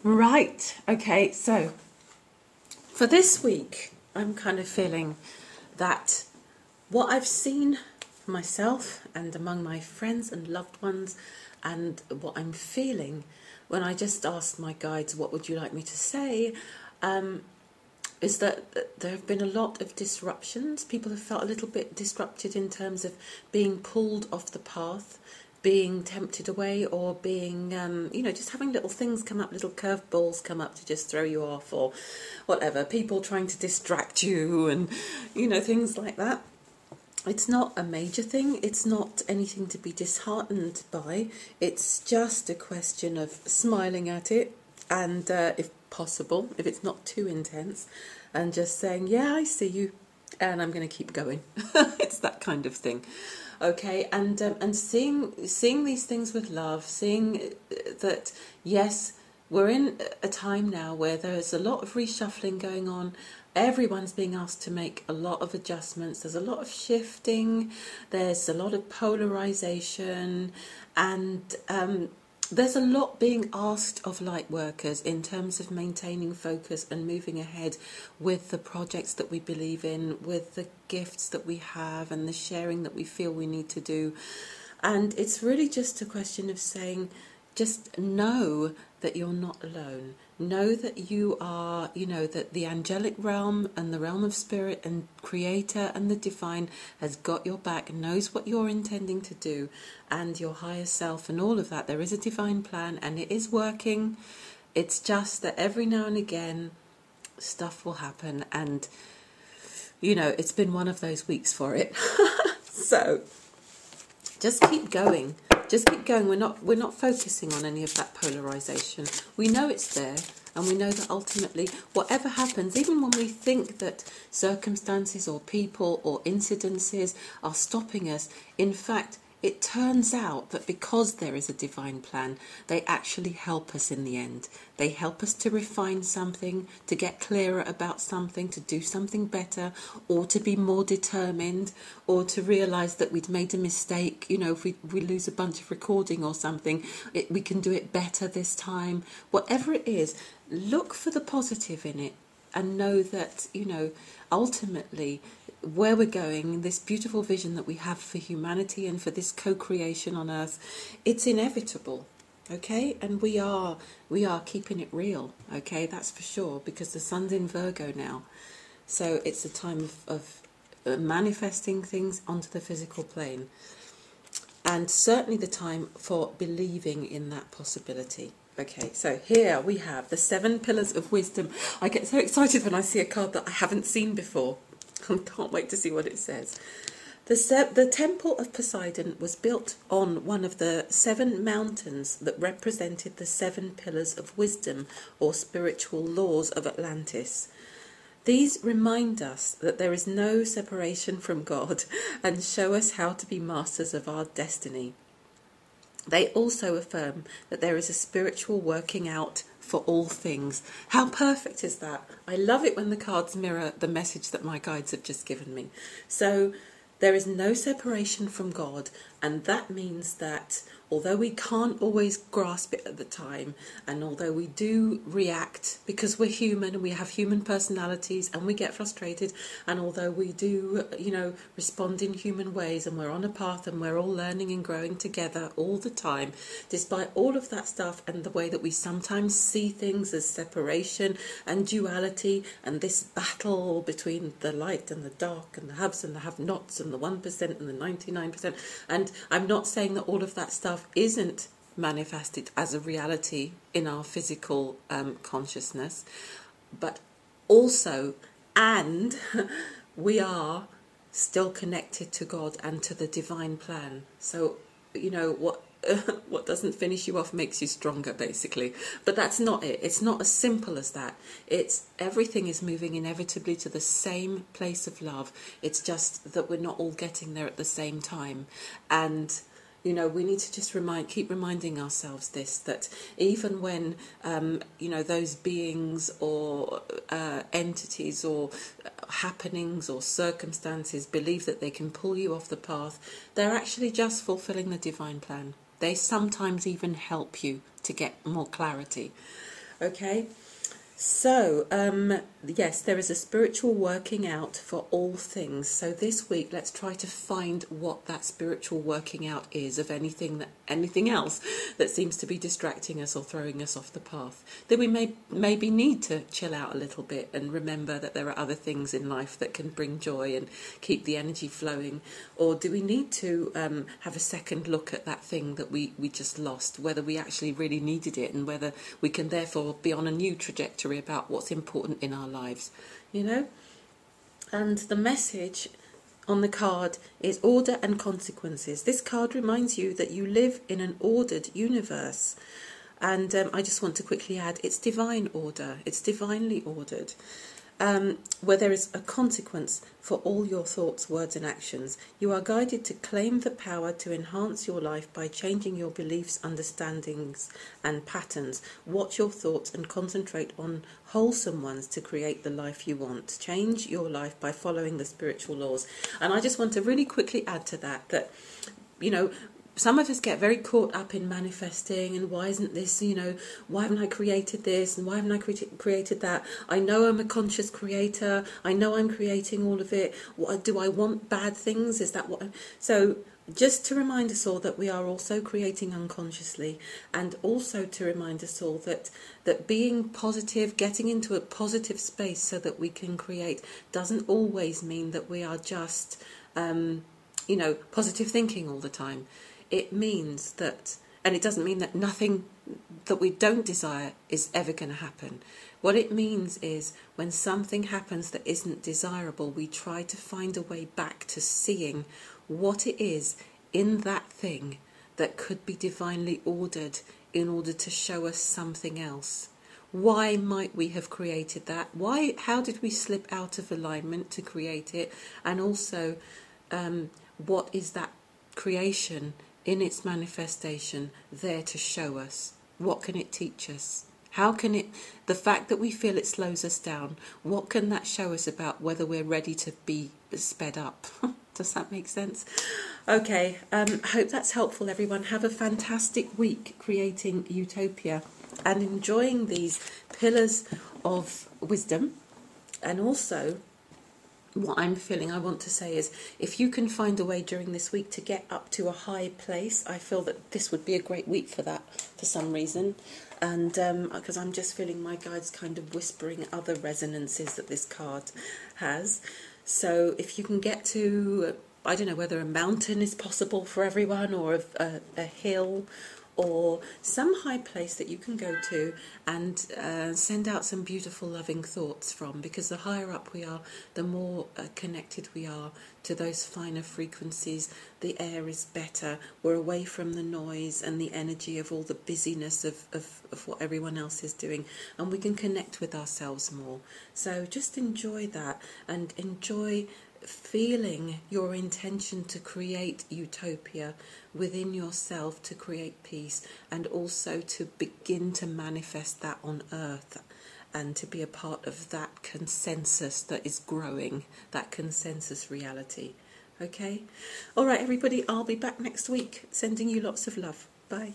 Right, okay, so for this week, I'm kind of feeling that what I've seen myself and among my friends and loved ones, and what I'm feeling when I just asked my guides, what would you like me to say, is that there have been a lot of disruptions. People have felt a little bit disrupted in terms of being pulled off the path, being tempted away, or being, just having little things come up, little curveballs come up to just throw you off, or whatever. People trying to distract you, and, things like that. It's not a major thing. It's not anything to be disheartened by. It's just a question of smiling at it, and if possible, if it's not too intense, and just saying, yeah, I see you, and I'm going to keep going. It's that kind of thing. Okay, and seeing these things with love, seeing that, yes, we're in a time now where there's a lot of reshuffling going on. Everyone's being asked to make a lot of adjustments. There's a lot of shifting. There's a lot of polarization, and there's a lot being asked of light workers in terms of maintaining focus and moving ahead with the projects that we believe in, with the gifts that we have and the sharing that we feel we need to do. And it's really just a question of saying, just know that you're not alone. Know that you are, that the angelic realm and the realm of spirit and creator and the divine has got your back, knows what you're intending to do, and your higher self and all of that. There is a divine plan and it is working. It's just that every now and again stuff will happen, and it's been one of those weeks for it. So just keep going. Just keep going. We're not focusing on any of that polarization. We know it's there, and we know that ultimately, whatever happens, even when we think that circumstances or people or incidences are stopping us, in fact, it turns out that because there is a divine plan, they actually help us in the end. They help us to refine something, to get clearer about something, to do something better, or to be more determined, or to realise that we'd made a mistake. If we lose a bunch of recording or something, we can do it better this time. Whatever it is, look for the positive in it, and know that, ultimately, where we're going, this beautiful vision that we have for humanity and for this co-creation on earth, it's inevitable, okay? And we are keeping it real, okay? That's for sure, because the sun's in Virgo now. So it's a time of manifesting things onto the physical plane. And certainly the time for believing in that possibility. Okay, so here we have the 7 pillars of wisdom. I get so excited when I see a card that I haven't seen before. I can't wait to see what it says. The temple of Poseidon was built on one of the 7 mountains that represented the 7 pillars of wisdom or spiritual laws of Atlantis. These remind us that there is no separation from God and show us how to be masters of our destiny. They also affirm that there is a spiritual working out for all things. How perfect is that? I love it when the cards mirror the message that my guides have just given me. So there is no separation from God, and that means that although we can't always grasp it at the time, and although we do react because we're human and we have human personalities and we get frustrated, and although we do, respond in human ways, and we're on a path and we're all learning and growing together all the time, despite all of that stuff and the way that we sometimes see things as separation and duality and this battle between the light and the dark and the haves and the have-nots and the 1% and the 99%, and I'm not saying that all of that stuff isn't manifested as a reality in our physical consciousness, but also, and we are still connected to God and to the divine plan. So, what doesn't finish you off makes you stronger, basically. But that's not it. It's not as simple as that. It's everything is moving inevitably to the same place of love. It's just that we're not all getting there at the same time. And we need to just keep reminding ourselves that even when, those beings or entities or happenings or circumstances believe that they can pull you off the path, they're actually just fulfilling the divine plan. They sometimes even help you to get more clarity. Okay, so yes, there is a spiritual working out for all things. So this week, let's try to find what that spiritual working out is of anything else that seems to be distracting us or throwing us off the path. That we maybe need to chill out a little bit and remember that there are other things in life that can bring joy and keep the energy flowing. Or do we need to have a second look at that thing that we just lost, whether we actually really needed it, and whether we can therefore be on a new trajectory about what's important in our lives, you know? And the message on the card is order and consequences. This card reminds you that you live in an ordered universe. And I just want to quickly add, it's divine order. It's divinely ordered. Where there is a consequence for all your thoughts, words and actions. You are guided to claim the power to enhance your life by changing your beliefs, understandings and patterns. Watch your thoughts and concentrate on wholesome ones to create the life you want. Change your life by following the spiritual laws. And I just want to really quickly add to that, you know, some of us get very caught up in manifesting and why isn't this, you know, why haven't I created this and why haven't I created that? I know I'm a conscious creator. I know I'm creating all of it. What, do I want bad things? Is that what? So just to remind us all that we are also creating unconsciously, and also to remind us all that being positive, getting into a positive space so that we can create, doesn't always mean that we are just, you know, positive thinking all the time. It means that, and it doesn't mean that nothing that we don't desire is ever going to happen. What it means is when something happens that isn't desirable, we try to find a way back to seeing what it is in that thing that could be divinely ordered in order to show us something else. Why might we have created that? How did we slip out of alignment to create it? And also, what is that creation in its manifestation there to show us? What can it teach us? How can it, the fact that we feel it slows us down, what can that show us about whether we're ready to be sped up? Does that make sense? Okay, hope that's helpful, everyone. Have a fantastic week creating Utopia and enjoying these pillars of wisdom. And also, what I'm feeling I want to say is, if you can find a way during this week to get up to a high place, I feel that this would be a great week for that for some reason. And because I'm just feeling my guides kind of whispering other resonances that this card has. So if you can get to, I don't know whether a mountain is possible for everyone, or a hill, or some high place that you can go to and send out some beautiful loving thoughts from, because the higher up we are, the more connected we are to those finer frequencies. The air is better, we're away from the noise and the energy of all the busyness of what everyone else is doing, and we can connect with ourselves more. So just enjoy that, and enjoy feeling your intention to create utopia within yourself, to create peace, and also to begin to manifest that on earth, and to be a part of that consensus that is growing, that consensus reality. Okay? All right, everybody, I'll be back next week, sending you lots of love. Bye.